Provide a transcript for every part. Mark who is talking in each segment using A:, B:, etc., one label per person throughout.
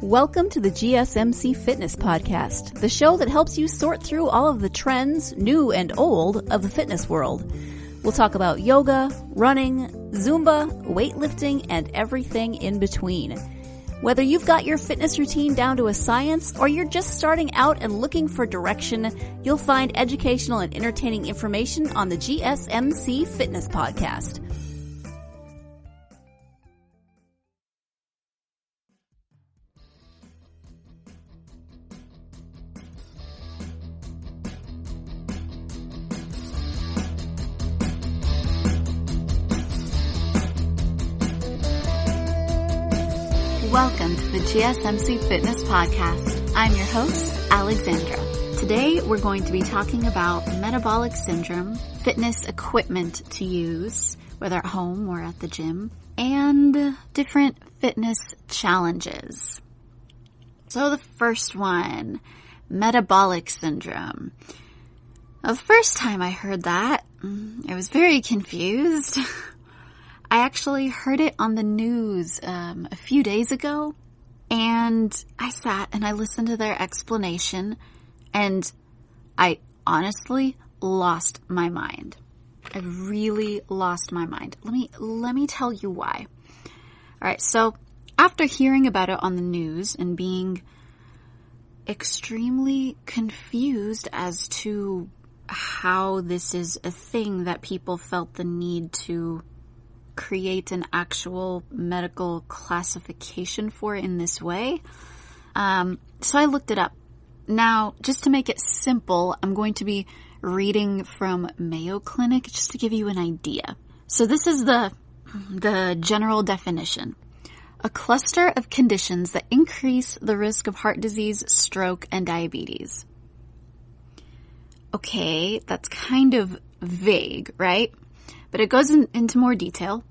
A: Welcome to the GSMC Fitness Podcast, the show that helps you sort through all of the trends, new and old, of the fitness world. We'll talk about yoga, running, Zumba, weightlifting, and everything in between. Whether you've got your fitness routine down to a science or you're just starting out and looking for direction, you'll find educational and entertaining information on the GSMC Fitness Podcast. Welcome to the GSMC Fitness Podcast. I'm your host, Alexandra. Today we're going to be talking about metabolic syndrome, fitness equipment to use, whether at home or at the gym, and different fitness challenges. So the first one, metabolic syndrome. Now, the first time I heard that, I was very confused. I actually heard it on the news a few days ago, and I sat and I listened to their explanation, and I honestly lost my mind. I really lost my mind. Let me tell you why. All right, so after hearing about it on the news and being extremely confused as to how this is a thing that people felt the need to create an actual medical classification for in this way. So I looked it up. Now, just to make it simple, I'm going to be reading from Mayo Clinic just to give you an idea. So this is the general definition. A cluster of conditions that increase the risk of heart disease, stroke, and diabetes. Okay, that's kind of vague, right? But it goes into more detail.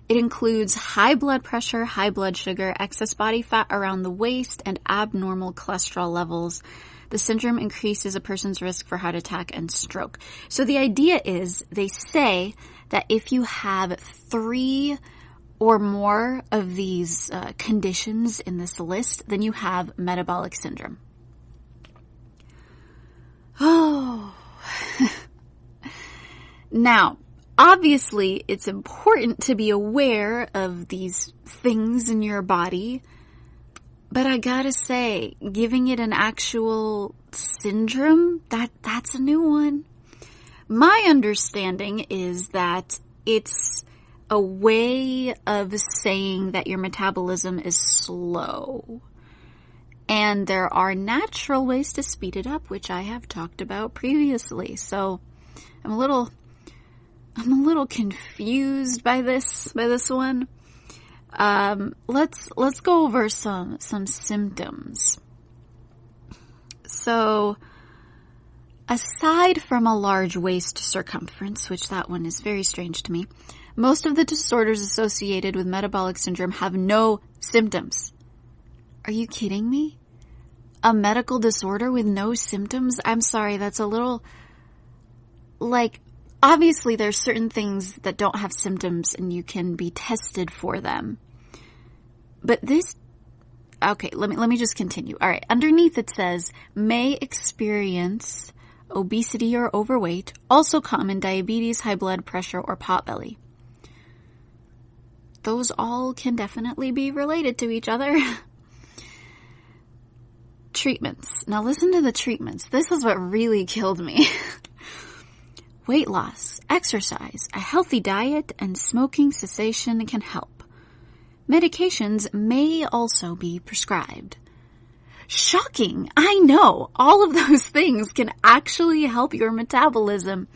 A: It includes high blood pressure, high blood sugar, excess body fat around the waist, and abnormal cholesterol levels. The syndrome increases a person's risk for heart attack and stroke. So the idea is, they say that if you have 3 or more of these conditions in this list, then you have metabolic syndrome. Oh. Now, obviously, it's important to be aware of these things in your body, but I gotta say, giving it an actual syndrome, that's a new one. My understanding is that it's a way of saying that your metabolism is slow, and there are natural ways to speed it up, which I have talked about previously, so I'm a little confused by this one. Let's go over some symptoms. So, aside from a large waist circumference, which that one is very strange to me, most of the disorders associated with metabolic syndrome have no symptoms. Are you kidding me? A medical disorder with no symptoms? I'm sorry, that's a little, obviously, there's certain things that don't have symptoms and you can be tested for them. But this, okay, let me just continue. All right, underneath it says, may experience obesity or overweight, also common diabetes, high blood pressure, or potbelly. Those all can definitely be related to each other. Treatments. Now listen to the treatments. This is what really killed me. Weight loss, exercise, a healthy diet, and smoking cessation can help. Medications may also be prescribed. Shocking! I know! All of those things can actually help your metabolism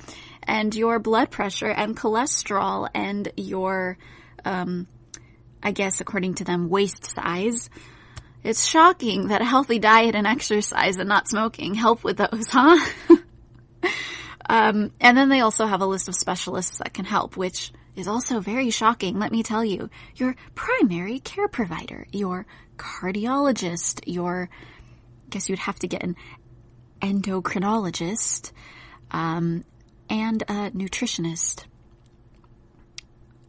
A: and your blood pressure and cholesterol and your, I guess according to them, waist size. It's shocking that a healthy diet and exercise and not smoking help with those, huh? And then they also have a list of specialists that can help, which is also very shocking, let me tell you. Your primary care provider, your cardiologist, I guess you'd have to get an endocrinologist, and a nutritionist.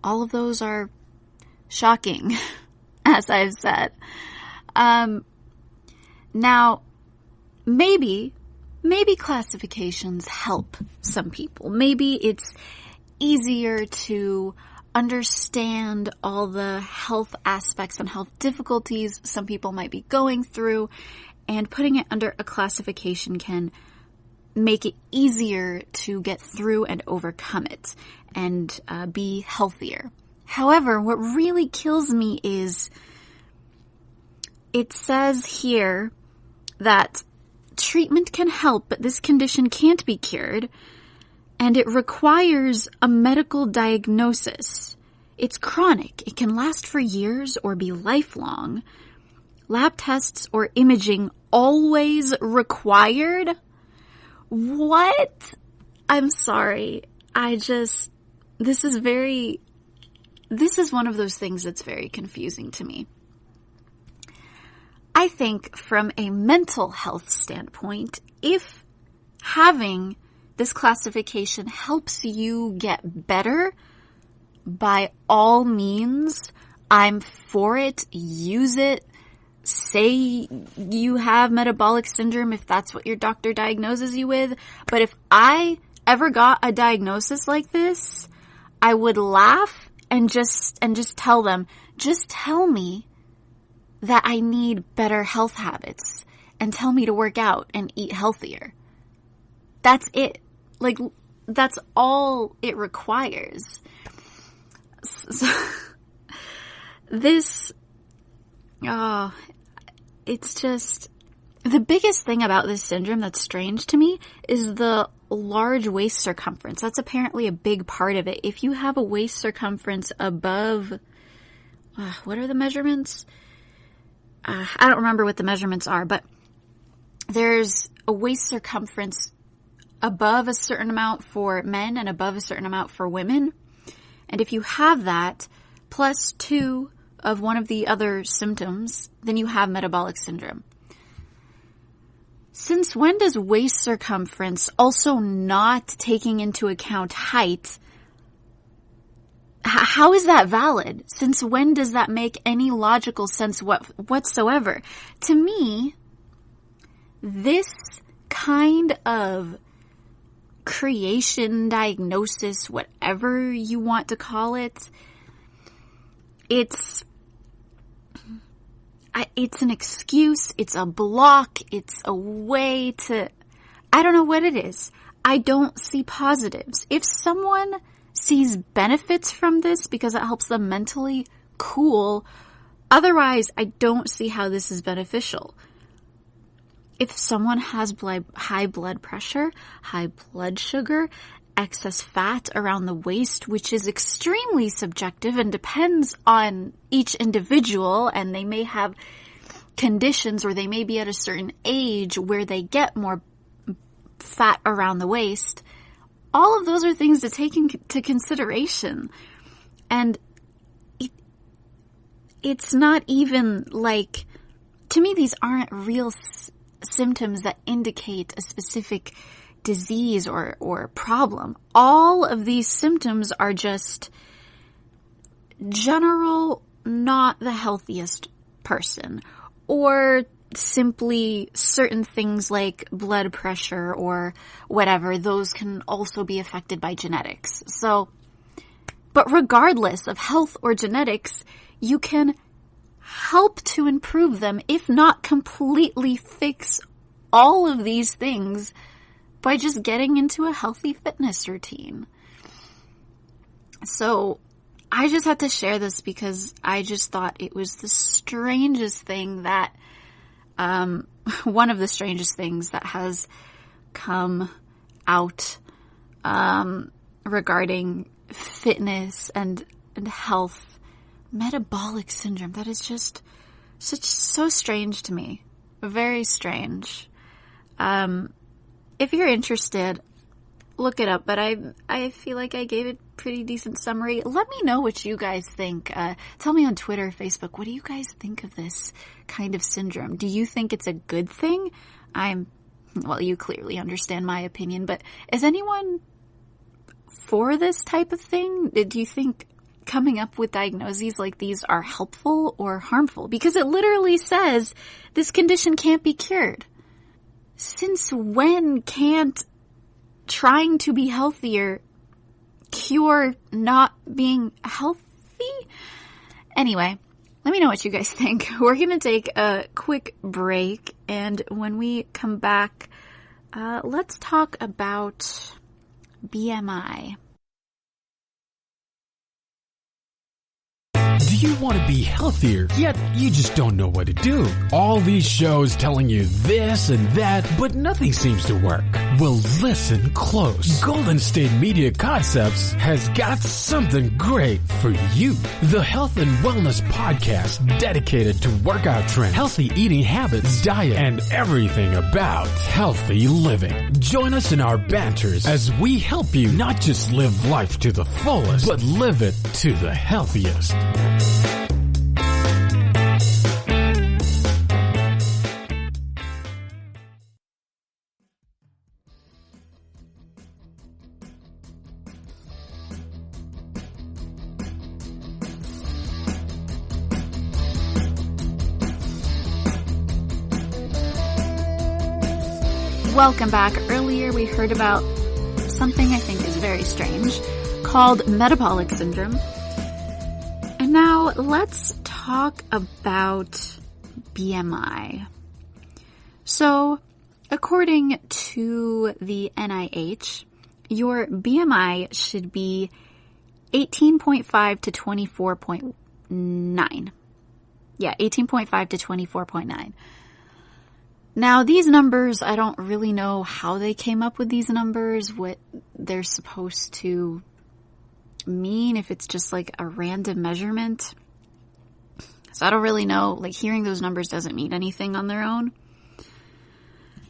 A: All of those are shocking, as I've said. Now, maybe classifications help some people. Maybe it's easier to understand all the health aspects and health difficulties some people might be going through, and putting it under a classification can make it easier to get through and overcome it and be healthier. However, what really kills me is it says here that treatment can help, but this condition can't be cured, and it requires a medical diagnosis. It's chronic. It can last for years or be lifelong. Lab tests or imaging always required? What? I'm sorry. This is one of those things that's very confusing to me. I think from a mental health standpoint, if having this classification helps you get better, by all means, I'm for it. Use it. Say you have metabolic syndrome if that's what your doctor diagnoses you with. But if I ever got a diagnosis like this, I would laugh and just tell them, just tell me that I need better health habits and tell me to work out and eat healthier. That's it. Like, that's all it requires. So, it's just, the biggest thing about this syndrome that's strange to me is the large waist circumference. That's apparently a big part of it. If you have a waist circumference above, what are the measurements? I don't remember what the measurements are, but there's a waist circumference above a certain amount for men and above a certain amount for women. And if you have that, plus 2 of one of the other symptoms, then you have metabolic syndrome. Since when does waist circumference, also not taking into account height, how is that valid? Since when does that make any logical sense whatsoever? To me, this kind of creation, diagnosis, whatever you want to call it, it's an excuse, it's a block, it's a way to, I don't know what it is. I don't see positives. If someone sees benefits from this because it helps them mentally, cool. Otherwise, I don't see how this is beneficial. If someone has high blood pressure, high blood sugar, excess fat around the waist, which is extremely subjective and depends on each individual, and they may have conditions or they may be at a certain age where they get more fat around the waist, all of those are things to take into consideration. And it's not even like, to me, these aren't real symptoms that indicate a specific disease or problem. All of these symptoms are just general, not the healthiest person, or simply certain things like blood pressure or whatever. Those can also be affected by genetics. So, but regardless of health or genetics, you can help to improve them, if not completely fix all of these things, by just getting into a healthy fitness routine. So I just had to share this because I just thought it was the strangest thing that, one of the strangest things that has come out, regarding fitness and health. Metabolic syndrome. That is just so strange to me. Very strange. If you're interested, look it up, but I feel like I gave it a pretty decent summary. Let me know what you guys think. Tell me on Twitter, Facebook, what do you guys think of this kind of syndrome? Do you think it's a good thing? Well, you clearly understand my opinion, but is anyone for this type of thing? Do you think coming up with diagnoses like these are helpful or harmful, because it literally says this condition can't be cured. Since when can't trying to be healthier cure not being healthy? Anyway, let me know what you guys think. We're going to take a quick break, and when we come back, let's talk about BMI.
B: Do you want to be healthier, yet you just don't know what to do? All these shows telling you this and that, but nothing seems to work. Well, listen close. Golden State Media Concepts has got something great for you. The Health and Wellness Podcast dedicated to workout trends, healthy eating habits, diet, and everything about healthy living. Join us in our banters as we help you not just live life to the fullest, but live it to the healthiest.
A: Welcome back. Earlier we heard about something I think is very strange called Metabolic Syndrome. And now let's talk about BMI. So, according to the NIH, your BMI should be 18.5 to 24.9. Yeah, 18.5 to 24.9. Now, these numbers, I don't really know how they came up with these numbers, what they're supposed to mean, if it's just like a random measurement. So I don't really know, like hearing those numbers doesn't mean anything on their own.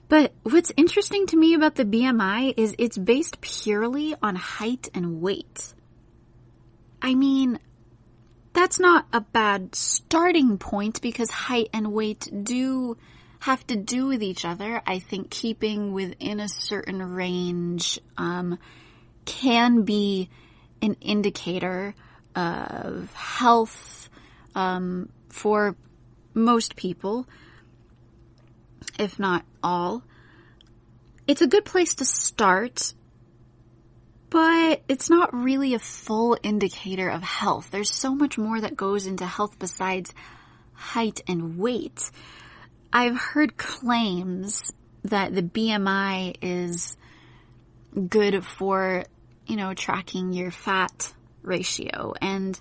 A: But what's interesting to me about the BMI is it's based purely on height and weight. I mean, that's not a bad starting point because height and weight do have to do with each other. I think keeping within a certain range can be an indicator of health for most people, if not all. It's a good place to start, but it's not really a full indicator of health. There's so much more that goes into health besides height and weight. I've heard claims that the BMI is good for, tracking your fat ratio, and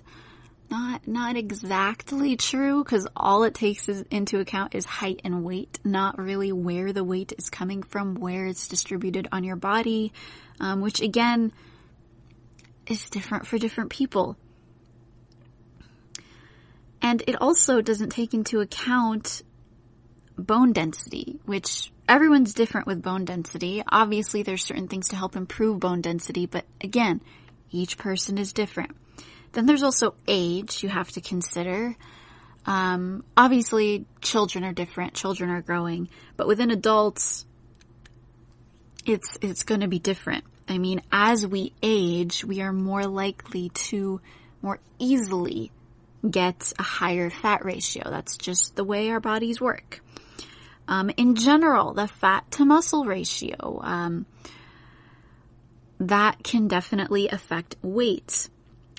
A: not exactly true, because all it takes into account is height and weight, not really where the weight is coming from, where it's distributed on your body, which again is different for different people. And it also doesn't take into account bone density, which everyone's different with bone density. Obviously, there's certain things to help improve bone density, but again, each person is different. Then there's also age you have to consider. Obviously, children are different. Children are growing, but within adults, it's going to be different. I mean, as we age, we are more likely to more easily get a higher fat ratio. That's just the way our bodies work. In general, the fat to muscle ratio, that can definitely affect weight.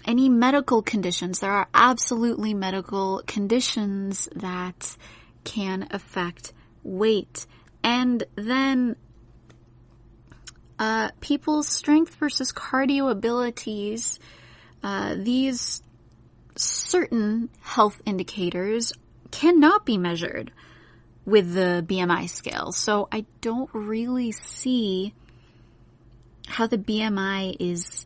A: Any medical conditions, there are absolutely medical conditions that can affect weight. And then, people's strength versus cardio abilities, these certain health indicators cannot be measured with the BMI scale. So I don't really see how the BMI is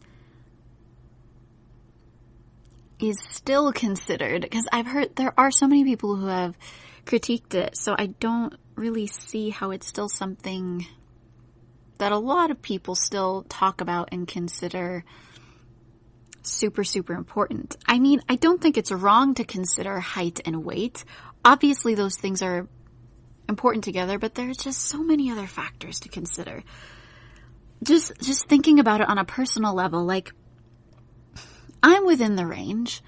A: still considered, because I've heard there are so many people who have critiqued it. So I don't really see how it's still something that a lot of people still talk about and consider super, super important. I mean, I don't think it's wrong to consider height and weight. Obviously, those things are important together, but there's just so many other factors to consider. Just thinking about it on a personal level, like, I'm within the range.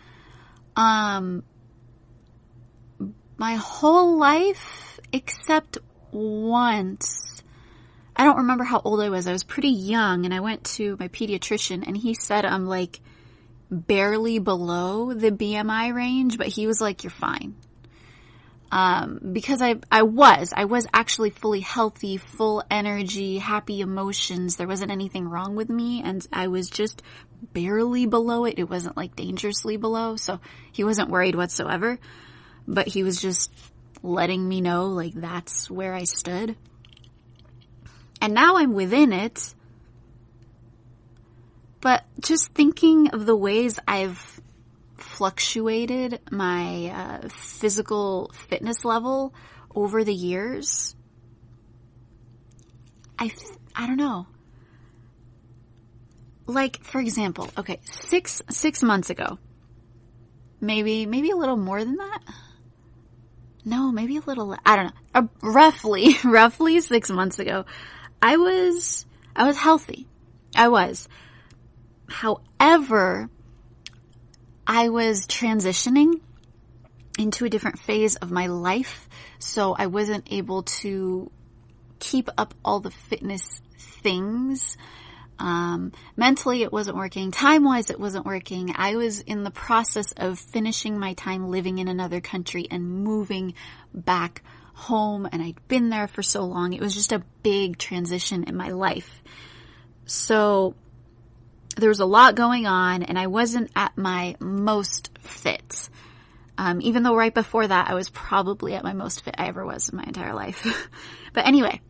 A: My whole life, except once. I don't remember how old I was. I was pretty young, and I went to my pediatrician, and he said I'm like barely below the BMI range, but he was like, you're fine. Because I was actually fully healthy, full energy, happy emotions. There wasn't anything wrong with me, and I was just barely below it. It wasn't like dangerously below, so he wasn't worried whatsoever, but he was just letting me know like that's where I stood. And now I'm within it, but just thinking of the ways I've fluctuated my physical fitness level over the years, I don't know. Like, for example, okay, six months ago, maybe a little more than that. No, maybe a little, I don't know. Roughly 6 months ago, I was healthy. I was. However, I was transitioning into a different phase of my life, so I wasn't able to keep up all the fitness things. Mentally, it wasn't working. Time-wise, it wasn't working. I was in the process of finishing my time living in another country and moving back home, and I'd been there for so long. It was just a big transition in my life. So there was a lot going on, and I wasn't at my most fit. Even though right before that, I was probably at my most fit I ever was in my entire life. But anyway,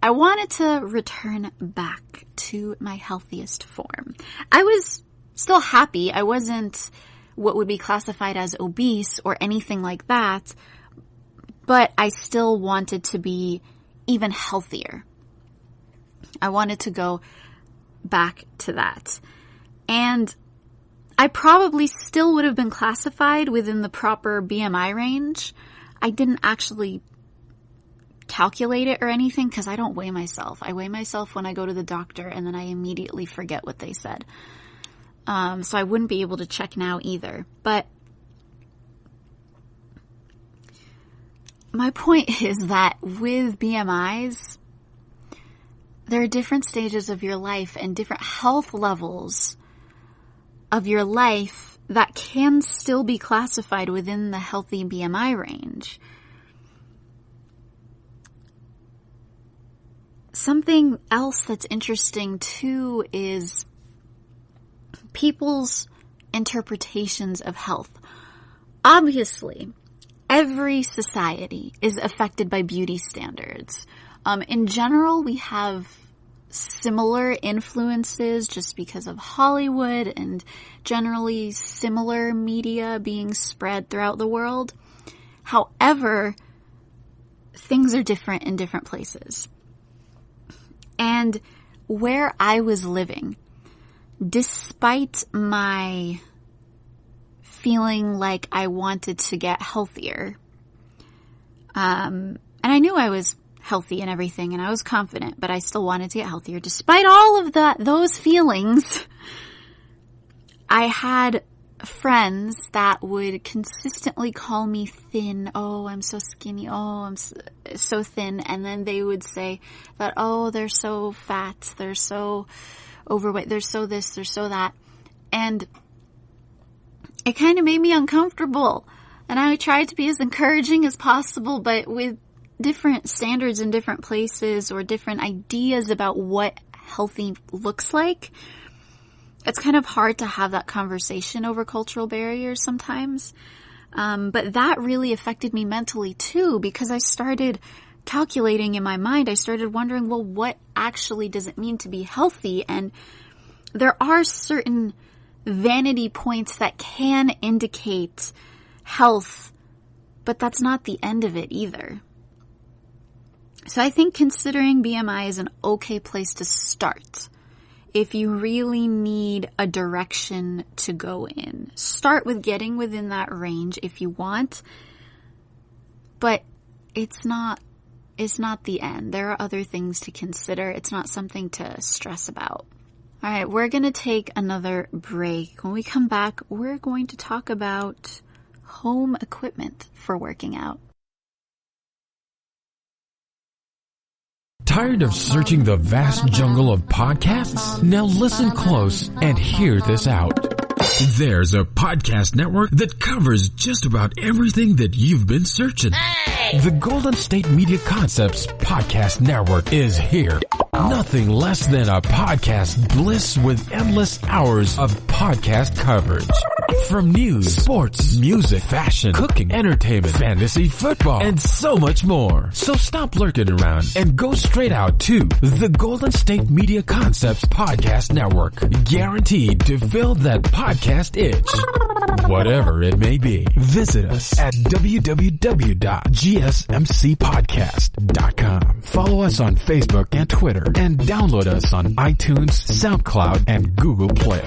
A: I wanted to return back to my healthiest form. I was still happy. I wasn't what would be classified as obese or anything like that, but I still wanted to be even healthier. I wanted to go back to that. And I probably still would have been classified within the proper BMI range. I didn't actually calculate it or anything because I don't weigh myself. I weigh myself when I go to the doctor, and then I immediately forget what they said. So I wouldn't be able to check now either. But my point is that with BMIs, there are different stages of your life and different health levels of your life that can still be classified within the healthy BMI range. Something else that's interesting too is people's interpretations of health. Obviously, every society is affected by beauty standards. In general, we have similar influences just because of Hollywood and generally similar media being spread throughout the world. However, things are different in different places. And where I was living, despite my feeling like I wanted to get healthier, and I knew I was healthy and everything, and I was confident, but I still wanted to get healthier. Despite all of those feelings, I had friends that would consistently call me thin. Oh, I'm so skinny. Oh, I'm so thin. And then they would say that, oh, they're so fat. They're so overweight. They're so this. They're so that. And it kind of made me uncomfortable. And I tried to be as encouraging as possible, but with different standards in different places or different ideas about what healthy looks like, it's kind of hard to have that conversation over cultural barriers sometimes. But that really affected me mentally too, because I started calculating in my mind. I started wondering, well, what actually does it mean to be healthy? And there are certain vanity points that can indicate health, but that's not the end of it either. So I think considering BMI is an okay place to start. If you really need a direction to go in, start with getting within that range if you want, but it's not the end. There are other things to consider. It's not something to stress about. All right, we're going to take another break. When we come back, we're going to talk about home equipment for working out.
B: Tired of searching the vast jungle of podcasts? Now listen close and hear this out. There's a podcast network that covers just about everything that you've been searching. Hey! The Golden State Media Concepts Podcast Network is here. Nothing less than a podcast bliss with endless hours of podcast coverage. From news, sports, music, fashion, cooking, entertainment, fantasy, football, and so much more. So stop lurking around and go straight out to the Golden State Media Concepts Podcast Network. Guaranteed to fill that podcast itch. Whatever it may be. Visit us at www.gsmcpodcast.com. Follow us on Facebook and Twitter, and download us on iTunes, SoundCloud, and Google Play.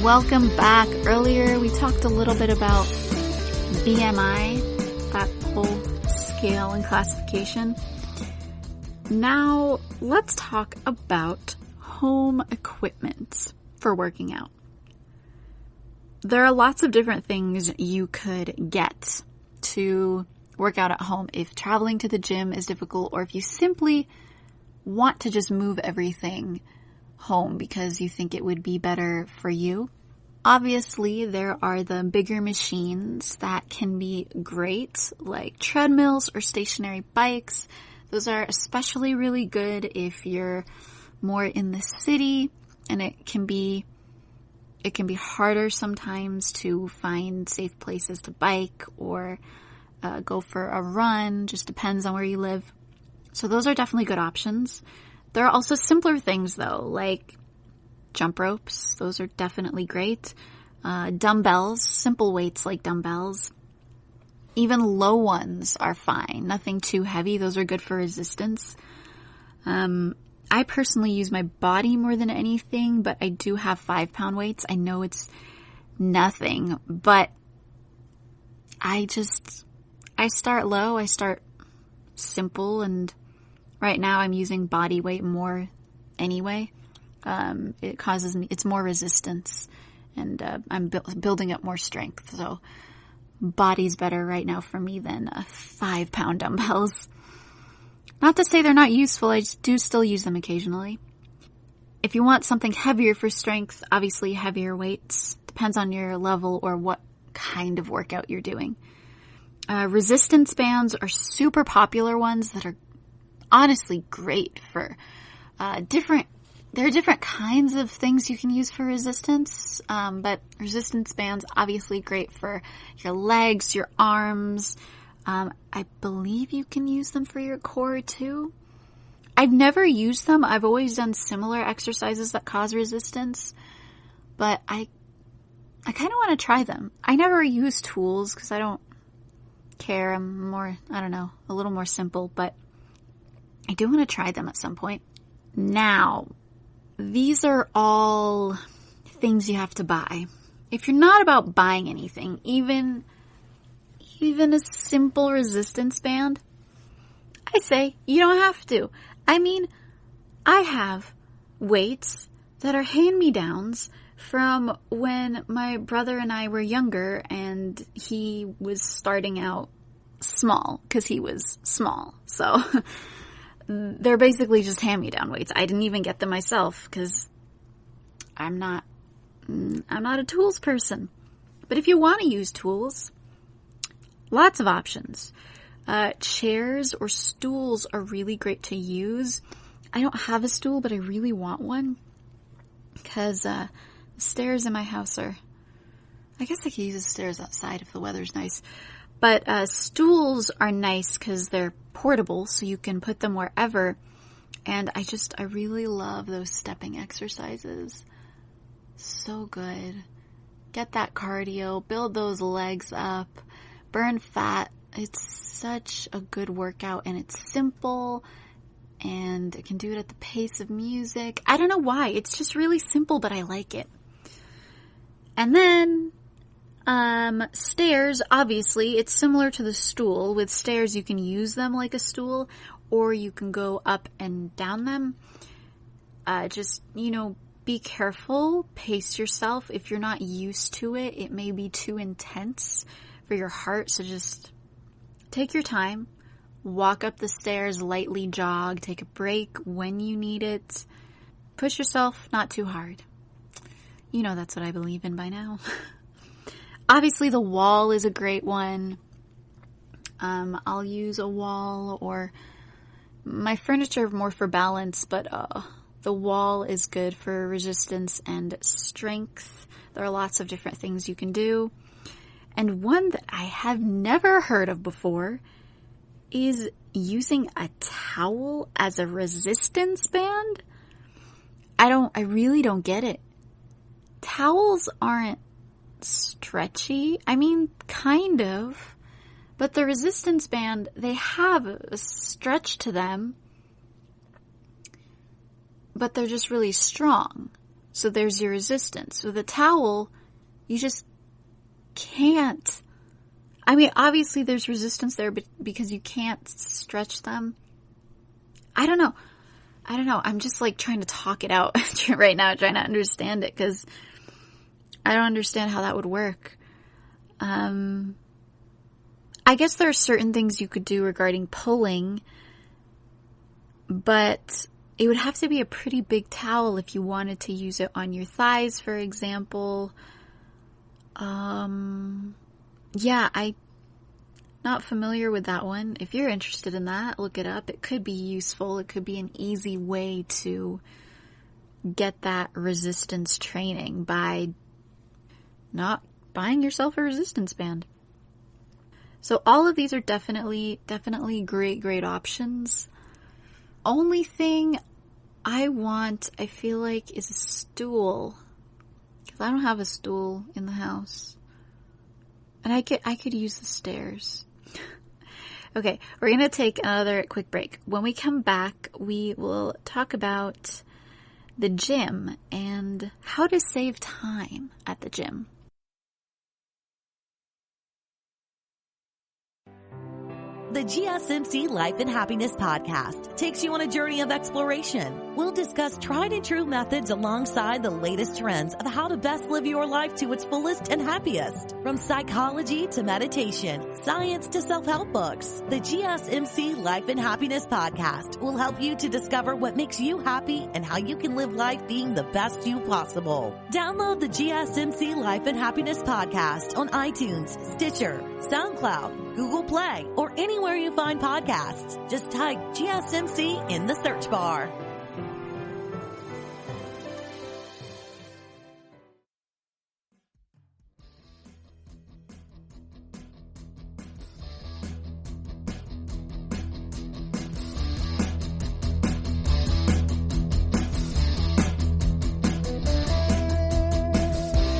A: Welcome back. Earlier we talked a little bit about BMI, that whole scale and classification. Now let's talk about home equipment for working out. There are lots of different things you could get to work out at home if traveling to the gym is difficult, or if you simply want to just move everything home because you think it would be better for you. Obviously, there are the bigger machines that can be great, like treadmills or stationary bikes. Those are especially really good if you're more in the city, and it can be harder sometimes to find safe places to bike or go for a run. Just depends on where you live. So those are definitely good options. There are also simpler things though, like jump ropes. Those are definitely great. Dumbbells, simple weights like dumbbells. Even low ones are fine. Nothing too heavy. Those are good for resistance. I personally use my body more than anything, but I do have 5-pound weights. I know it's nothing, but I start low. I start simple, and right now I'm using body weight more anyway. It's more resistance, and I'm building up more strength. So body's better right now for me than 5-pound dumbbells. Not to say they're not useful. I do still use them occasionally. If you want something heavier for strength, obviously heavier weights. Depends on your level or what kind of workout you're doing. Resistance bands are super popular ones that are honestly great for there are different kinds of things you can use for resistance, but resistance bands obviously great for your legs, your arms. I believe you can use them for your core too. I've never used them. I've always done similar exercises that cause resistance, but I kind of want to try them. I never use tools because I don't care. I'm more, a little more simple, but I do want to try them at some point. Now, these are all things you have to buy. If you're not about buying anything, even a simple resistance band, I say you don't have to. I mean, I have weights that are hand-me-downs from when my brother and I were younger, and he was starting out small because he was small. So they're basically just hand-me-down weights. I didn't even get them myself because I'm not a tools person. But if you want to use tools, lots of options. Chairs or stools are really great to use. I don't have a stool, but I really want one because the stairs in my house I guess I could use the stairs outside if the weather's nice. But stools are nice because they're portable, so you can put them wherever. And I really love those stepping exercises. So good. Get that cardio, build those legs up, burn fat. It's such a good workout, and it's simple, and I can do it at the pace of music. I don't know why. It's just really simple, but I like it. And then stairs, obviously, it's similar to the stool. With stairs, you can use them like a stool, or you can go up and down them. Just, be careful, pace yourself. If you're not used to it, it may be too intense for your heart, so just take your time. Walk up the stairs, lightly jog, take a break when you need it. Push yourself, not too hard. That's what I believe in by now. Obviously, the wall is a great one. I'll use a wall, or my furniture more for balance, but the wall is good for resistance and strength. There are lots of different things you can do. And one that I have never heard of before is using a towel as a resistance band. I really don't get it. Towels aren't stretchy. I mean, kind of. But the resistance band, they have a stretch to them, but they're just really strong. So there's your resistance. With a towel, you just can't. I mean, obviously there's resistance there, but because you can't stretch them. I don't know. I'm just trying to talk it out right now, trying to understand it, because I don't understand how that would work. I guess there are certain things you could do regarding pulling, but it would have to be a pretty big towel if you wanted to use it on your thighs, for example. I'm not familiar with that one. If you're interested in that, look it up. It could be useful. It could be an easy way to get that resistance training by not buying yourself a resistance band. So all of these are definitely great options. Only thing I feel like, is a stool. Because I don't have a stool in the house. And I could use the stairs. Okay, we're going to take another quick break. When we come back, we will talk about the gym and how to save time at the gym.
C: The GSMC Life and Happiness Podcast takes you on a journey of exploration. We'll discuss tried and true methods alongside the latest trends of how to best live your life to its fullest and happiest. From psychology to meditation, science to self-help books, the GSMC Life and Happiness Podcast will help you to discover what makes you happy and how you can live life being the best you possible. Download the GSMC Life and Happiness Podcast on iTunes, Stitcher, SoundCloud, Google Play, or anywhere you find podcasts. Just type GSMC in the search bar.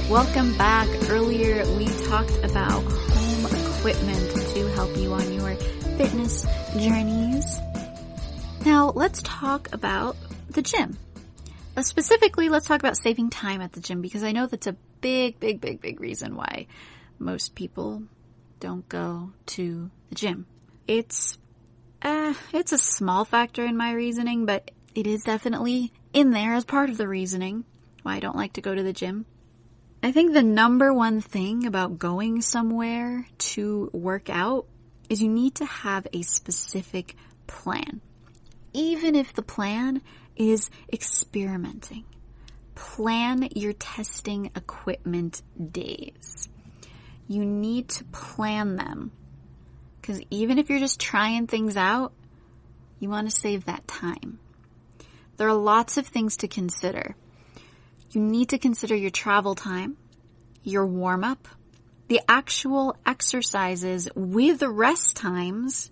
A: Welcome back. Earlier we talked about home equipment to help you on your fitness journeys. Now let's talk about the gym. Specifically, let's talk about saving time at the gym, because I know that's a big reason why most people don't go to the gym. It's a small factor in my reasoning, but it is definitely in there as part of the reasoning why I don't like to go to the gym. I think the number one thing about going somewhere to work out is you need to have a specific plan. Even if the plan is experimenting. Plan your testing equipment days. You need to plan them. Because even if you're just trying things out, you want to save that time. There are lots of things to consider. You need to consider your travel time, your warm-up, the actual exercises with rest times,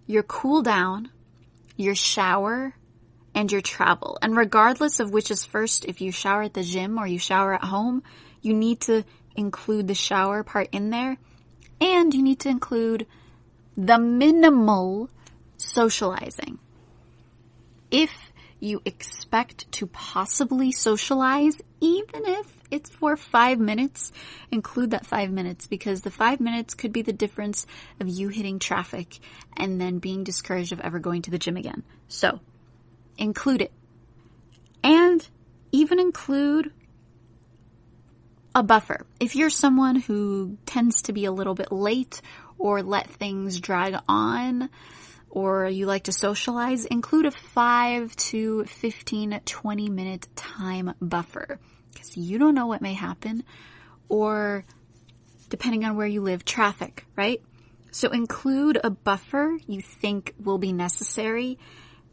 A: your cool down, your shower, and your travel. And regardless of which is first, if you shower at the gym or you shower at home, you need to include the shower part in there. And you need to include the minimal socializing. If you expect to possibly socialize, even if it's for 5 minutes, include that 5 minutes, because the 5 minutes could be the difference of you hitting traffic and then being discouraged of ever going to the gym again. So, include it. And even include a buffer. If you're someone who tends to be a little bit late or let things drag on, or you like to socialize, include a 5 to 15, 20 minute time buffer, because you don't know what may happen, or depending on where you live, traffic, right? So include a buffer you think will be necessary,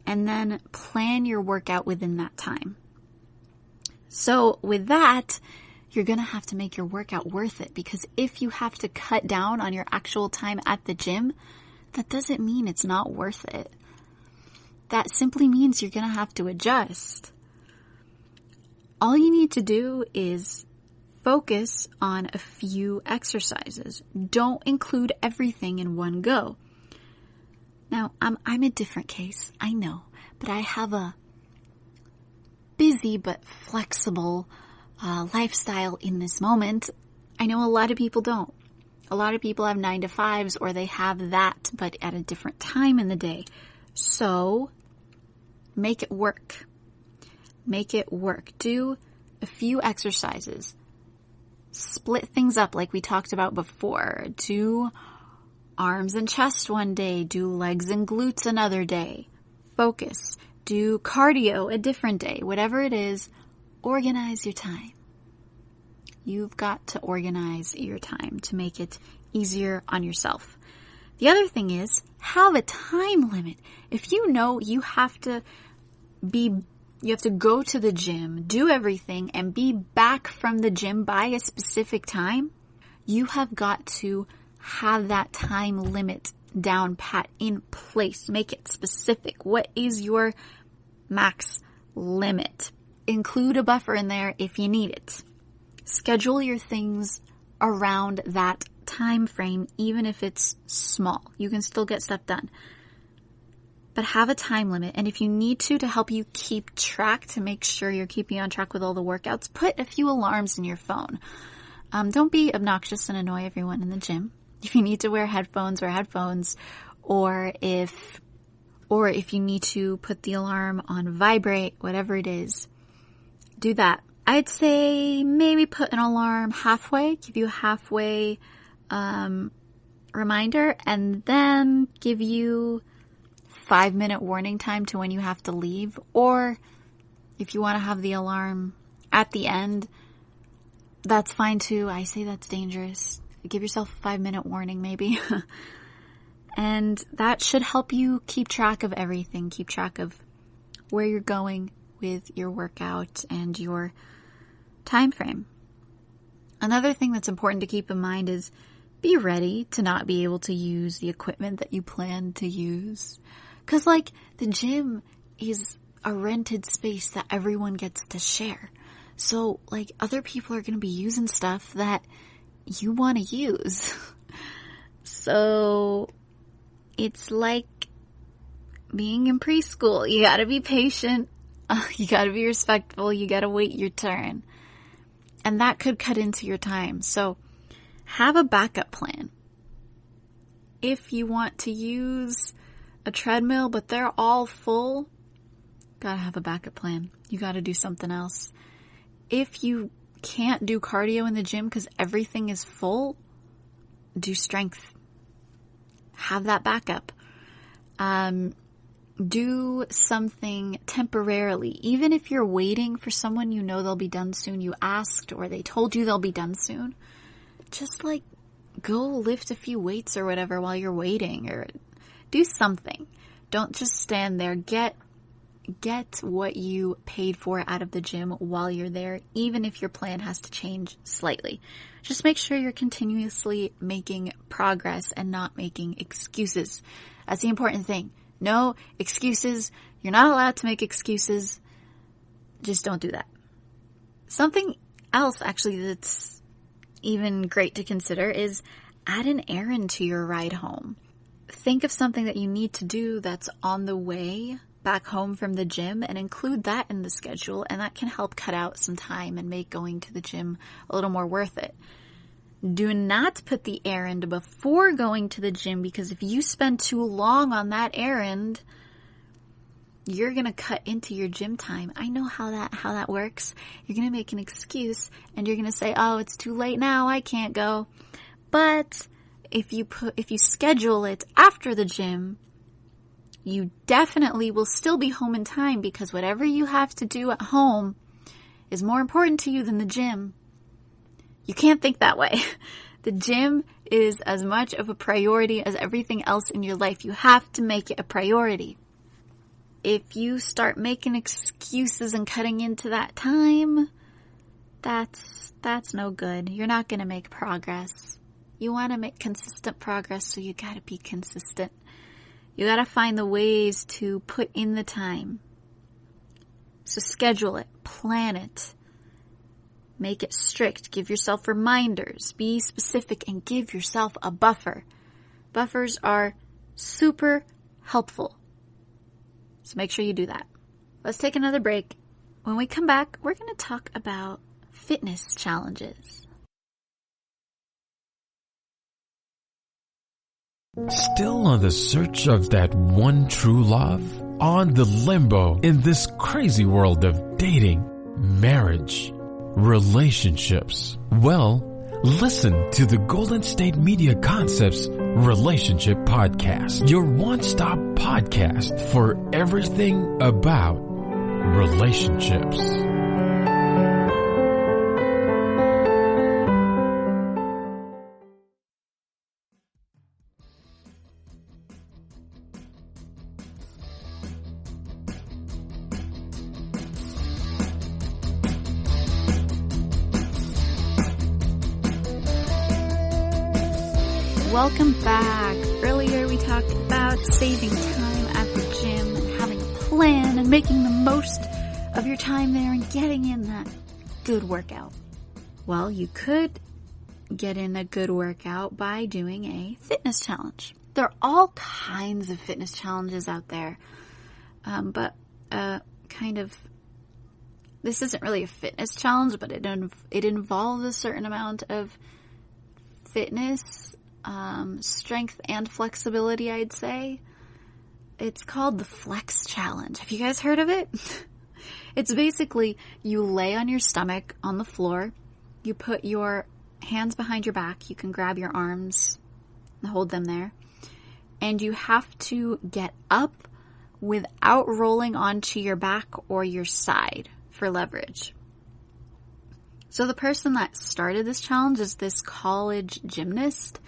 A: and then plan your workout within that time. So with that, you're going to have to make your workout worth it, because if you have to cut down on your actual time at the gym, that doesn't mean it's not worth it. That simply means you're going to have to adjust. All you need to do is focus on a few exercises. Don't include everything in one go. Now, I'm a different case, I know, but I have a busy but flexible lifestyle in this moment. I know a lot of people don't. A lot of people have 9 to 5s, or they have that, but at a different time in the day. So, make it work. Make it work. Do a few exercises. Split things up like we talked about before. Do arms and chest one day. Do legs and glutes another day. Focus. Do cardio a different day. Whatever it is, organize your time. You've got to organize your time to make it easier on yourself. The other thing is, have a time limit. If you know you have to go to the gym, do everything, and be back from the gym by a specific time, you have got to have that time limit down pat in place. Make it specific. What is your max limit? Include a buffer in there if you need it. Schedule your things around that time frame, even if it's small. You can still get stuff done. But have a time limit. And if you need to help you keep track, to make sure you're keeping on track with all the workouts, put a few alarms in your phone. Don't be obnoxious and annoy everyone in the gym. If you need to wear headphones, wear headphones. Or if you need to put the alarm on vibrate, whatever it is, do that. I'd say maybe put an alarm halfway, give you a halfway reminder, and then give you 5-minute warning time to when you have to leave. Or if you want to have the alarm at the end, that's fine too. I say that's dangerous. Give yourself a 5-minute warning maybe. And that should help you keep track of everything, keep track of where you're going with your workout and your time frame. Another thing that's important to keep in mind is be ready to not be able to use the equipment that you plan to use. Because the gym is a rented space that everyone gets to share. So other people are going to be using stuff that you want to use. So it's like being in preschool. You got to be patient. You got to be respectful. You got to wait your turn. And that could cut into your time. So have a backup plan. If you want to use a treadmill, but they're all full, gotta have a backup plan. You gotta do something else. If you can't do cardio in the gym because everything is full, do strength. Have that backup. Do something temporarily. Even if you're waiting for someone you know they'll be done soon, you asked, or they told you they'll be done soon, just go lift a few weights or whatever while you're waiting, or do something. Don't just stand there. Get what you paid for out of the gym while you're there, even if your plan has to change slightly. Just make sure you're continuously making progress and not making excuses. That's the important thing. No excuses. You're not allowed to make excuses. Just don't do that. Something else actually that's even great to consider is add an errand to your ride home. Think of something that you need to do that's on the way back home from the gym and include that in the schedule, and that can help cut out some time and make going to the gym a little more worth it. Do not put the errand before going to the gym, because if you spend too long on that errand, you're going to cut into your gym time. I know how that works. You're going to make an excuse and you're going to say, "Oh, it's too late now, I can't go." But if you schedule it after the gym, you definitely will still be home in time, because whatever you have to do at home is more important to you than the gym. You can't think that way. The gym is as much of a priority as everything else in your life. You have to make it a priority. If you start making excuses and cutting into that time, that's no good. You're not going to make progress. You want to make consistent progress, so you got to be consistent. You got to find the ways to put in the time. So schedule it, plan it, make it strict, give yourself reminders, be specific, and give yourself a buffer. Buffers are super helpful. So make sure you do that. Let's take another break. When we come back, we're going to talk about fitness challenges.
B: Still on the search of that one true love? On the limbo in this crazy world of dating, marriage, relationships? Well, listen to the Golden State Media Concepts Relationship Podcast, your one-stop podcast for everything about relationships.
A: Welcome back. Earlier we talked about saving time at the gym and having a plan and making the most of your time there and getting in that good workout. Well, you could get in a good workout by doing a fitness challenge. There are all kinds of fitness challenges out there, but this isn't really a fitness challenge, but it involves a certain amount of fitness, strength and flexibility, I'd say. It's called the Flex Challenge. Have you guys heard of it? It's basically you lay on your stomach on the floor, you put your hands behind your back, you can grab your arms and hold them there, and you have to get up without rolling onto your back or your side for leverage. So the person that started this challenge is this college gymnast,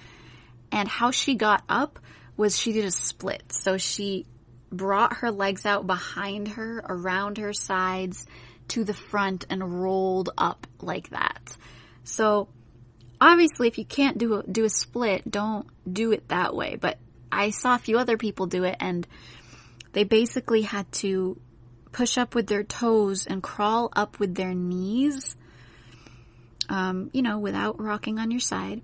A: and how she got up was she did a split. So she brought her legs out behind her, around her sides, to the front, and rolled up like that. So obviously if you can't do a split, don't do it that way. But I saw a few other people do it, and they basically had to push up with their toes and crawl up with their knees, without rocking on your side.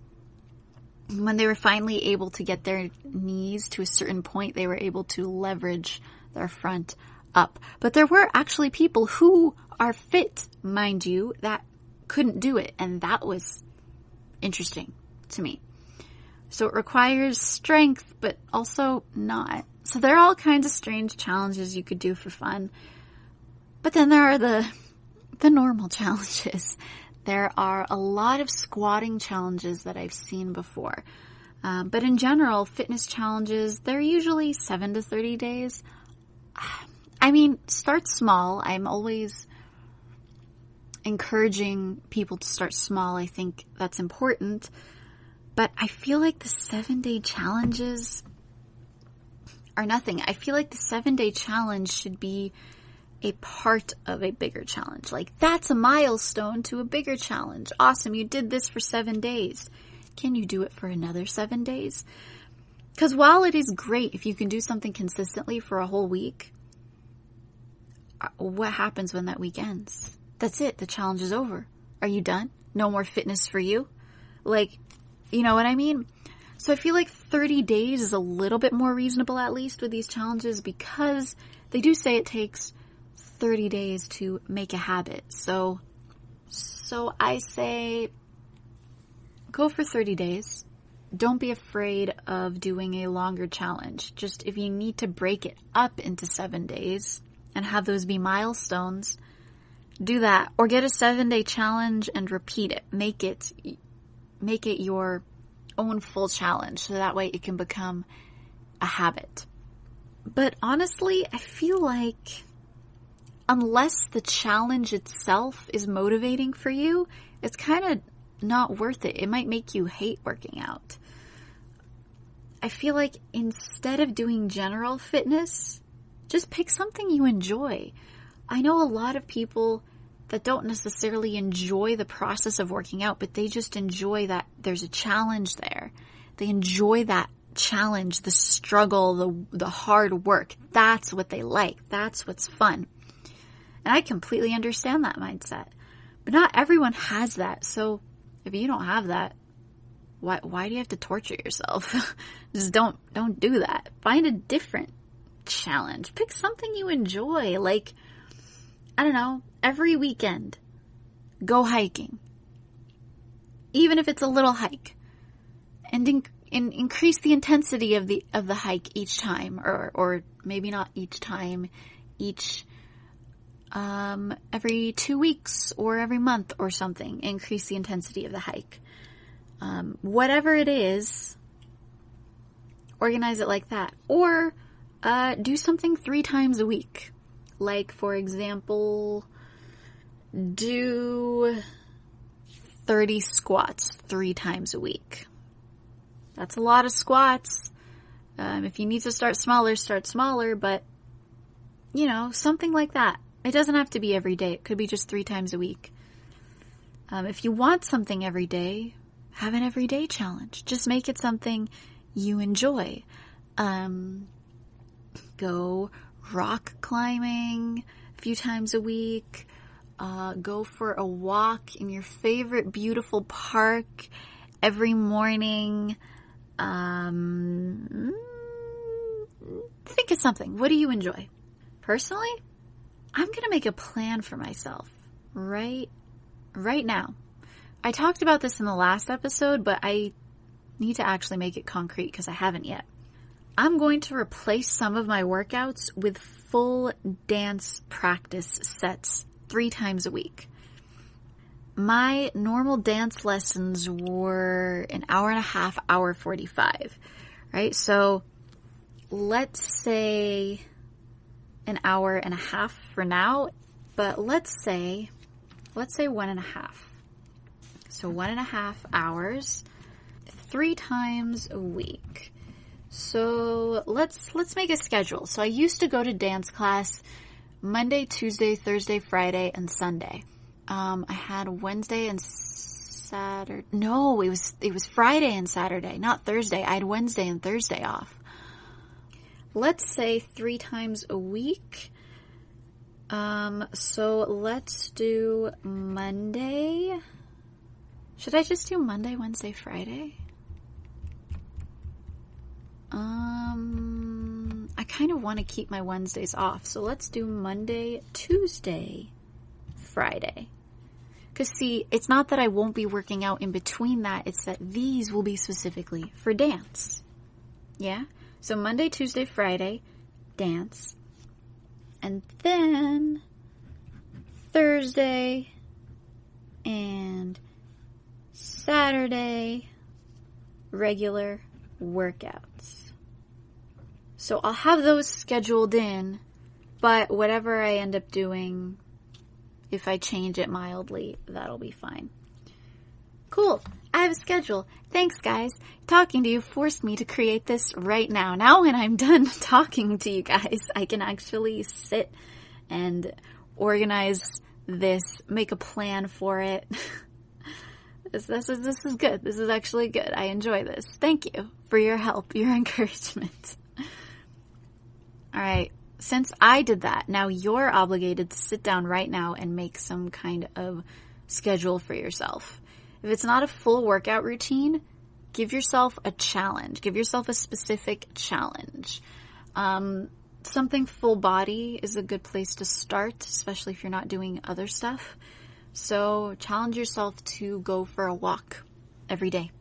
A: When they were finally able to get their knees to a certain point, they were able to leverage their front up. But there were actually people who are fit, mind you, that couldn't do it. And that was interesting to me. So it requires strength, but also not. So there are all kinds of strange challenges you could do for fun. But then there are the normal challenges. There are a lot of squatting challenges that I've seen before. But in general, fitness challenges, they're usually 7 to 30 days. Start small. I'm always encouraging people to start small. I think that's important. But I feel like the 7-day challenges are nothing. I feel like the 7-day challenge should be a part of a bigger challenge. Like, that's a milestone to a bigger challenge. Awesome, you did this for 7 days. Can you do it for another 7 days? Because while it is great if you can do something consistently for a whole week, what happens when that week ends? That's it. The challenge is over. Are you done? No more fitness for you? Like, you know what I mean? So I feel like 30 days is a little bit more reasonable, at least with these challenges, because they do say it takes 30 days to make a habit. So I say go for 30 days. Don't be afraid of doing a longer challenge. Just if you need to break it up into 7 days and have those be milestones, do that. Or get a 7-day challenge and repeat it. Make it your own full challenge, so that way it can become a habit. But honestly, I feel like unless the challenge itself is motivating for you, it's kind of not worth it. It might make you hate working out. I feel like instead of doing general fitness, just pick something you enjoy. I know a lot of people that don't necessarily enjoy the process of working out, but they just enjoy that there's a challenge there. They enjoy that challenge, the struggle, the hard work. That's what they like. That's what's fun. And I completely understand that mindset. But not everyone has that. So if you don't have that, why do you have to torture yourself? Just don't do that. Find a different challenge. Pick something you enjoy. Like, I don't know, every weekend, go hiking. Even if it's a little hike. And increase the intensity of the hike each time. Or maybe not each time. Every 2 weeks or every month or something. Increase the intensity of the hike. Whatever it is, organize it like that. Or do something 3 times a week. Like, for example, do 30 squats 3 times a week. That's a lot of squats. If you need to start smaller, but, something like that. It doesn't have to be every day. It could be just 3 times a week. If you want something every day, have an everyday challenge. Just make it something you enjoy. Go rock climbing a few times a week. Go for a walk in your favorite beautiful park every morning. Think of something. What do you enjoy? Personally, I'm going to make a plan for myself right now. I talked about this in the last episode, but I need to actually make it concrete because I haven't yet. I'm going to replace some of my workouts with full dance practice sets 3 times a week. My normal dance lessons were an hour and a half, hour 45, right? So let's say an hour and a half for now, but let's say 1.5. So 1.5 hours, 3 times a week. So let's make a schedule. So I used to go to dance class Monday, Tuesday, Thursday, Friday, and Sunday. I had Wednesday and Saturday. No, it was Friday and Saturday, not Thursday. I had Wednesday and Thursday off. Let's say 3 times a week. So let's do Monday. Should I just do Monday, Wednesday, Friday? I kind of want to keep my Wednesdays off. So let's do Monday, Tuesday, Friday. Because see, it's not that I won't be working out in between that. It's that these will be specifically for dance. Yeah? So Monday, Tuesday, Friday, dance. And then Thursday and Saturday, regular workouts. So I'll have those scheduled in, but whatever I end up doing, if I change it mildly, that'll be fine. Cool. I have a schedule. Thanks, guys. Talking to you forced me to create this right now. Now when I'm done talking to you guys, I can actually sit and organize this, make a plan for it. This is good. This is actually good. I enjoy this. Thank you for your help, your encouragement. All right. Since I did that, now you're obligated to sit down right now and make some kind of schedule for yourself. If it's not a full workout routine, give yourself a challenge. Give yourself a specific challenge. Something full body is a good place to start, especially if you're not doing other stuff. So challenge yourself to go for a walk every day.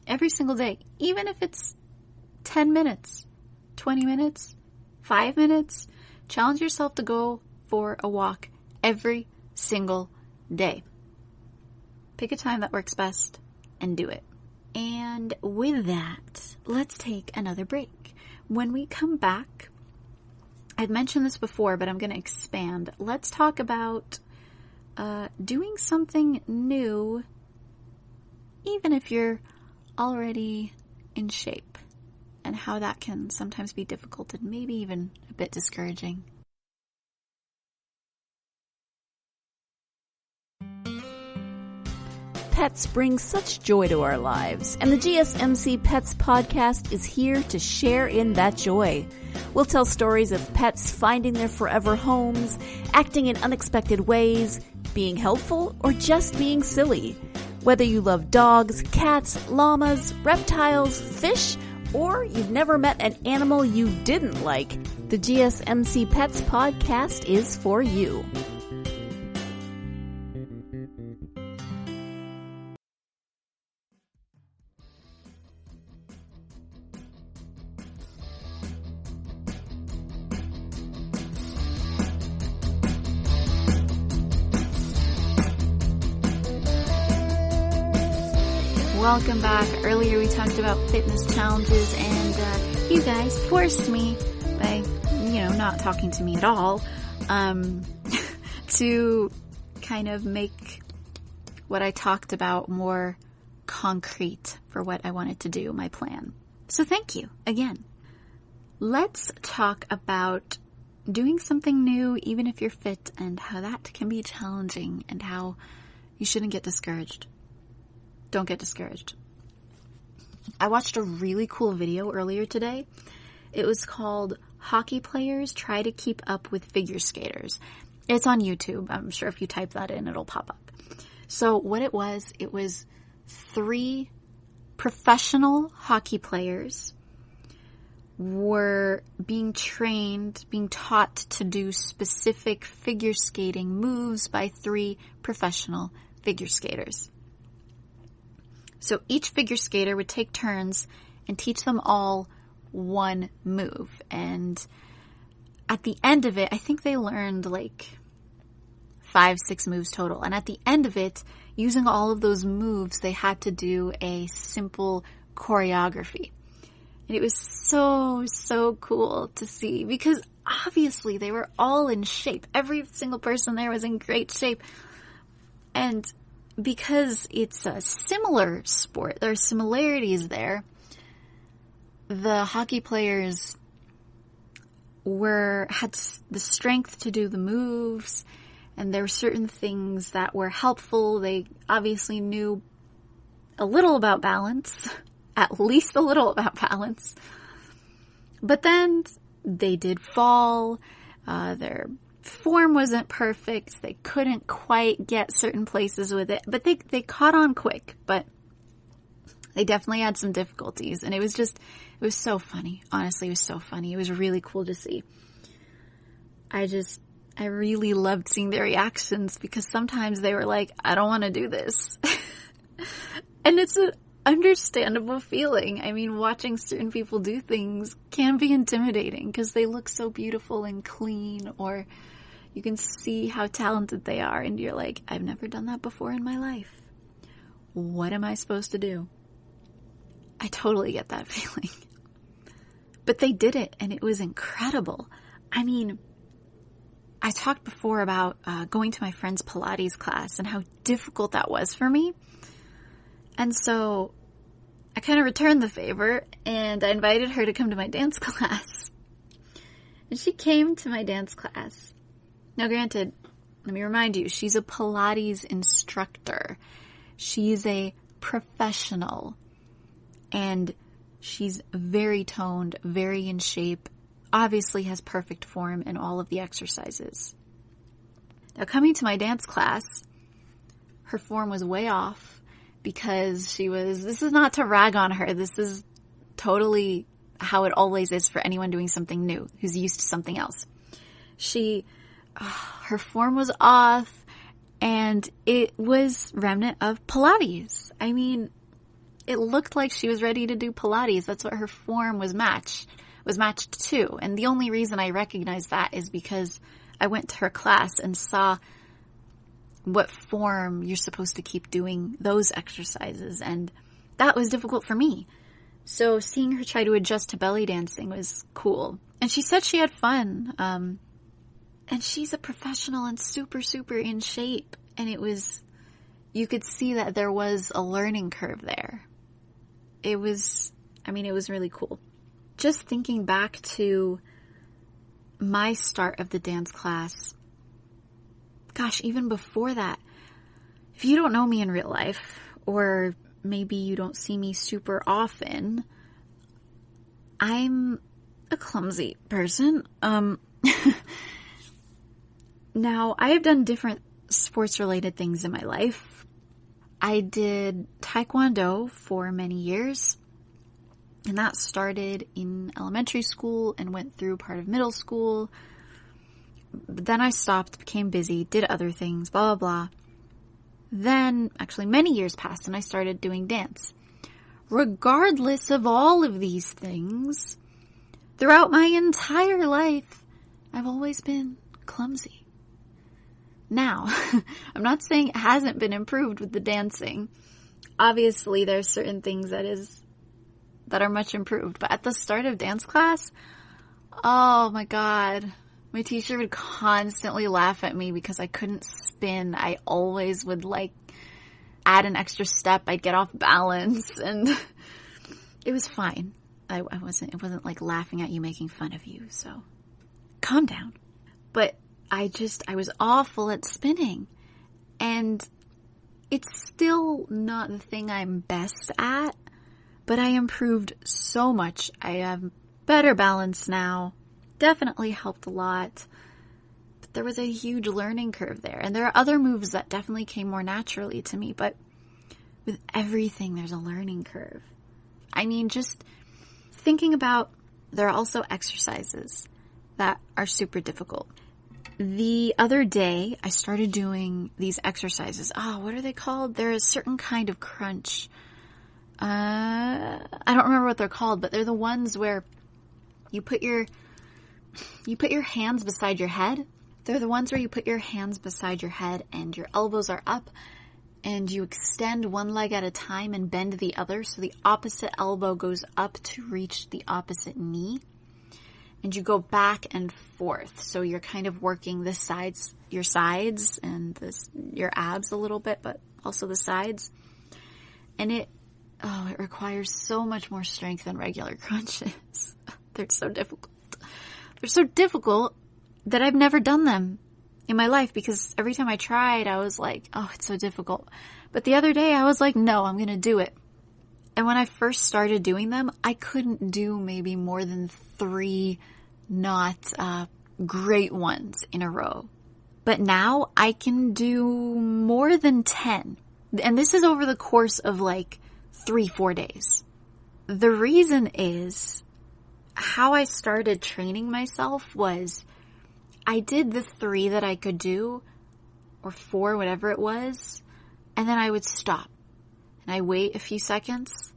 A: Every single day. Even if it's 10 minutes, 20 minutes, 5 minutes. Challenge yourself to go for a walk every single day. Pick a time that works best and do it. And with that, let's take another break. When we come back, I've mentioned this before, but I'm going to expand. Let's talk about doing something new, even if you're already in shape, and how that can sometimes be difficult and maybe even a bit discouraging.
D: Pets bring such joy to our lives, and the GSMC Pets podcast is here to share in that joy. We'll tell stories of pets finding their forever homes, acting in unexpected ways, being helpful, or just being silly. Whether you love dogs, cats, llamas, reptiles, fish, or you've never met an animal you didn't like, the GSMC Pets podcast is for you.
A: Welcome back. Earlier we talked about fitness challenges, and you guys forced me by, not talking to me at all, to kind of make what I talked about more concrete for what I wanted to do, my plan. So thank you again. Let's talk about doing something new, even if you're fit, and how that can be challenging and how you shouldn't get discouraged. Don't get discouraged. I watched a really cool video earlier today. It was called Hockey Players Try to Keep Up with Figure Skaters. It's on YouTube. I'm sure if you type that in, it'll pop up. So what it was 3 professional hockey players were being taught to do specific figure skating moves by 3 professional figure skaters. So each figure skater would take turns and teach them all one move. And at the end of it, I think they learned 5-6 moves total. And at the end of it, using all of those moves, they had to do a simple choreography. And it was so, so cool to see, because obviously they were all in shape. Every single person there was in great shape. And because it's a similar sport, there are similarities there. The hockey players had the strength to do the moves, and there were certain things that were helpful. They obviously knew a little about balance, at least a little about balance. But then they did fall. Their form wasn't perfect. They couldn't quite get certain places with it, but they caught on quick. But they definitely had some difficulties, and it was so funny. Honestly, it was so funny. It was really cool to see. I really loved seeing their reactions, because sometimes they were like, I don't want to do this. And it's an understandable feeling. I mean, watching certain people do things can be intimidating because they look so beautiful and clean, or you can see how talented they are, and you're like, I've never done that before in my life. What am I supposed to do? I totally get that feeling. But they did it, and it was incredible. I mean, I talked before about going to my friend's Pilates class and how difficult that was for me. And so I kind of returned the favor, and I invited her to come to my dance class. And she came to my dance class. Now, granted, let me remind you, she's a Pilates instructor. She's a professional, and she's very toned, very in shape, obviously has perfect form in all of the exercises. Now, coming to my dance class, her form was way off, because this is not to rag on her. This is totally how it always is for anyone doing something new who's used to something else. Her form was off, and it was remnant of Pilates. I mean, it looked like she was ready to do Pilates. That's what her form was matched to. And the only reason I recognized that is because I went to her class and saw what form you're supposed to keep doing those exercises. And that was difficult for me. So seeing her try to adjust to belly dancing was cool. And she said she had fun. And she's a professional and super, super in shape. And you could see that there was a learning curve there. It was really cool. Just thinking back to my start of the dance class, gosh, even before that, if you don't know me in real life, or maybe you don't see me super often, I'm a clumsy person. Now, I have done different sports-related things in my life. I did Taekwondo for many years, and that started in elementary school and went through part of middle school. But then I stopped, became busy, did other things, blah, blah, blah. Then, actually, many years passed, and I started doing dance. Regardless of all of these things, throughout my entire life, I've always been clumsy. Now, I'm not saying it hasn't been improved with the dancing. Obviously, there's certain things that are much improved. But at the start of dance class, oh my God, my teacher would constantly laugh at me because I couldn't spin. I always would add an extra step. I'd get off balance, and it was fine. It wasn't like laughing at you, making fun of you. So calm down. But I was awful at spinning, and it's still not the thing I'm best at, but I improved so much. I have better balance now, definitely helped a lot, but there was a huge learning curve there, and there are other moves that definitely came more naturally to me, but with everything, there's a learning curve. I mean, just thinking about, there are also exercises that are super difficult. The other day, I started doing these exercises. What are they called? They're a certain kind of crunch. I don't remember what they're called, but they're the ones where you put your hands beside your head. They're the ones where you put your hands beside your head and your elbows are up, and you extend one leg at a time and bend the other, so the opposite elbow goes up to reach the opposite knee. And you go back and forth. So you're kind of working your sides and your abs a little bit, but also the sides. And it requires so much more strength than regular crunches. They're so difficult. They're so difficult that I've never done them in my life, because every time I tried, I was like, oh, it's so difficult. But the other day I was like, no, I'm going to do it. And when I first started doing them, I couldn't do maybe more than 3 not great ones in a row. But now I can do more than 10. And this is over the course of 3-4 days. The reason is, how I started training myself was, I did the 3 that I could do, or 4, whatever it was, and then I would stop. And I wait a few seconds,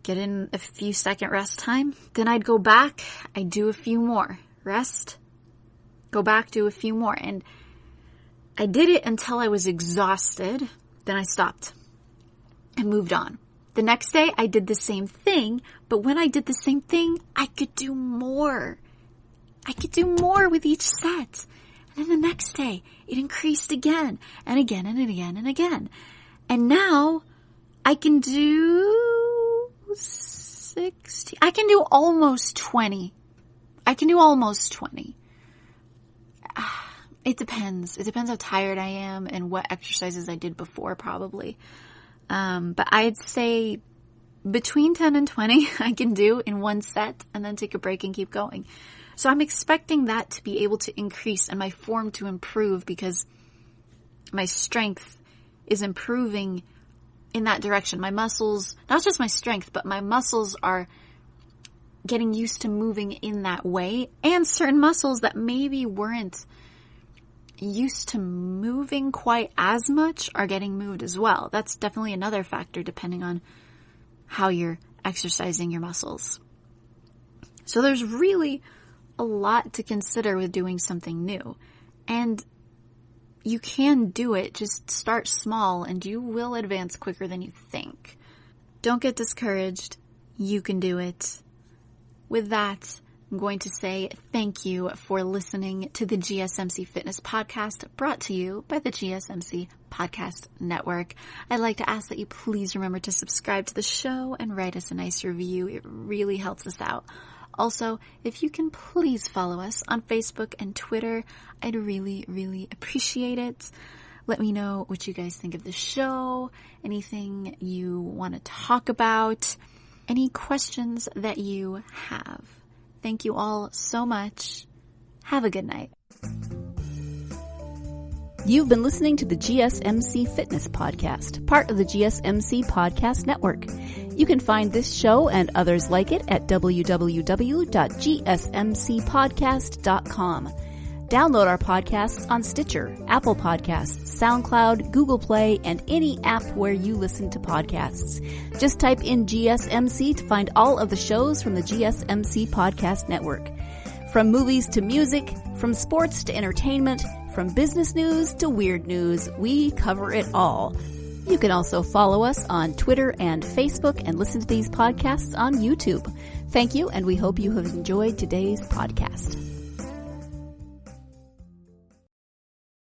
A: get in a few second rest time, then I'd go back, I'd do a few more, rest, go back, do a few more, and I did it until I was exhausted, then I stopped and moved on. The next day, I did the same thing, but when I did the same thing, I could do more. I could do more with each set. And then the next day, it increased again, and again, and again, and again. And now, I can do 60. I can do almost 20. It depends. It depends how tired I am and what exercises I did before, probably. But I'd say between 10 and 20 I can do in one set, and then take a break and keep going. So I'm expecting that to be able to increase and my form to improve, because my strength is improving in that direction. My muscles, not just my strength, but my muscles are getting used to moving in that way, and certain muscles that maybe weren't used to moving quite as much are getting moved as well. That's definitely another factor depending on how you're exercising your muscles. So there's really a lot to consider with doing something new. And you can do it. Just start small and you will advance quicker than you think. Don't get discouraged. You can do it. With that, I'm going to say thank you for listening to the GSMC Fitness Podcast, brought to you by the GSMC Podcast Network. I'd like to ask that you please remember to subscribe to the show and write us a nice review. It really helps us out. Also, if you can please follow us on Facebook and Twitter, I'd really, really appreciate it. Let me know what you guys think of the show, anything you want to talk about, any questions that you have. Thank you all so much. Have a good night.
D: You've been listening to the GSMC Fitness Podcast, part of the GSMC Podcast Network. You can find this show and others like it at www.gsmcpodcast.com. Download our podcasts on Stitcher, Apple Podcasts, SoundCloud, Google Play, and any app where you listen to podcasts. Just type in GSMC to find all of the shows from the GSMC Podcast Network. From movies to music, from sports to entertainment, from business news to weird news, we cover it all. You can also follow us on Twitter and Facebook and listen to these podcasts on YouTube. Thank you, and we hope you have enjoyed today's podcast.